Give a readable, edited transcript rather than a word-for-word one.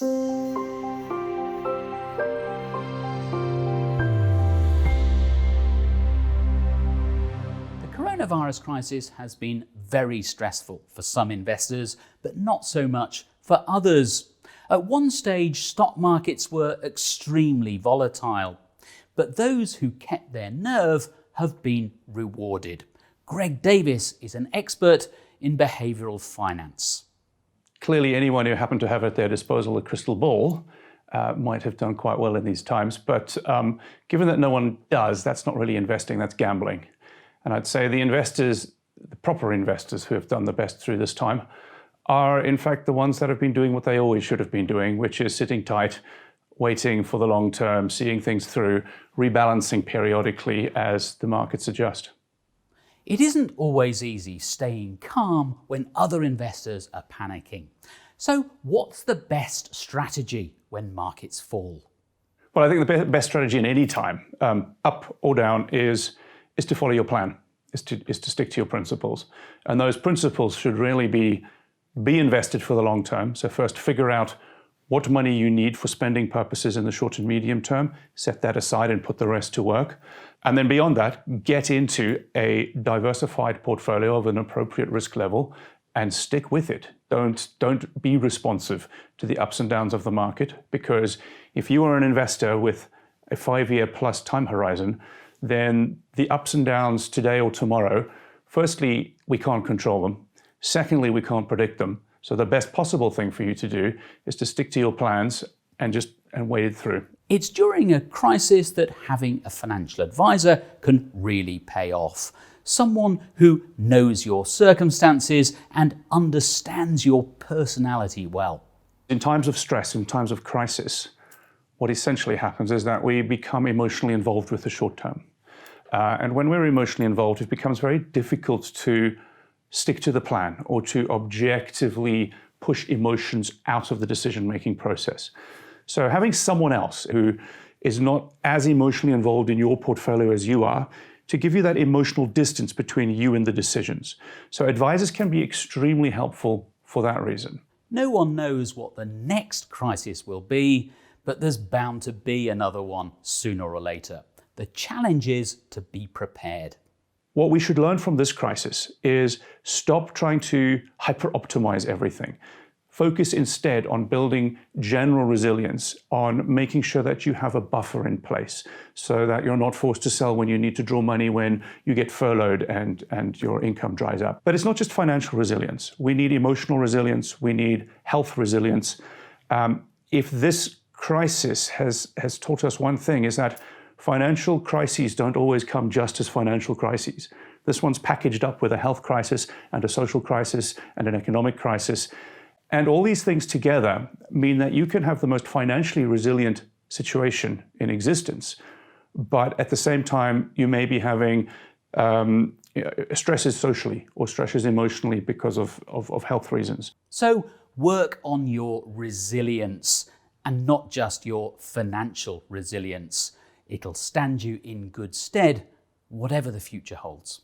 The coronavirus crisis has been very stressful for some investors, but not so much for others. At one stage, stock markets were extremely volatile, but those who kept their nerve have been rewarded. Greg Davis is an expert in behavioural finance. Clearly, anyone who happened to have at their disposal a crystal ball might have done quite well in these times, but given that no one does, that's not really investing, that's gambling. And I'd say the investors, the proper investors who have done the best through this time, are in fact the ones that have been doing what they always should have been doing, which is sitting tight, waiting for the long term, seeing things through, rebalancing periodically as the markets adjust. It isn't always easy staying calm when other investors are panicking. So what's the best strategy when markets fall? Well, I think the best strategy in any time, up or down, is to follow your plan, is to stick to your principles. And those principles should really be invested for the long term. So first, figure out what money you need for spending purposes in the short and medium term, set that aside and put the rest to work. And then beyond that, get into a diversified portfolio of an appropriate risk level and stick with it. Don't be responsive to the ups and downs of the market, because if you are an investor with a 5-year plus time horizon, then the ups and downs today or tomorrow, firstly, we can't control them. Secondly, we can't predict them. So the best possible thing for you to do is to stick to your plans and wade it through. It's during a crisis that having a financial advisor can really pay off. Someone who knows your circumstances and understands your personality well. In times of stress, in times of crisis, what essentially happens is that we become emotionally involved with the short term. And when we're emotionally involved, it becomes very difficult to stick to the plan or to objectively push emotions out of the decision-making process. So having someone else who is not as emotionally involved in your portfolio as you are, to give you that emotional distance between you and the decisions. So advisors can be extremely helpful for that reason. No one knows what the next crisis will be, but there's bound to be another one sooner or later. The challenge is to be prepared. What we should learn from this crisis is stop trying to hyper-optimize everything. Focus instead on building general resilience, on making sure that you have a buffer in place so that you're not forced to sell when you need to draw money when you get furloughed and your income dries up. But it's not just financial resilience. We need emotional resilience. We need health resilience. If this crisis has taught us one thing, is that financial crises don't always come just as financial crises. This one's packaged up with a health crisis and a social crisis and an economic crisis. And all these things together mean that you can have the most financially resilient situation in existence, but at the same time, you may be having stresses socially or stresses emotionally because of health reasons. So work on your resilience and not just your financial resilience. It'll stand you in good stead, whatever the future holds.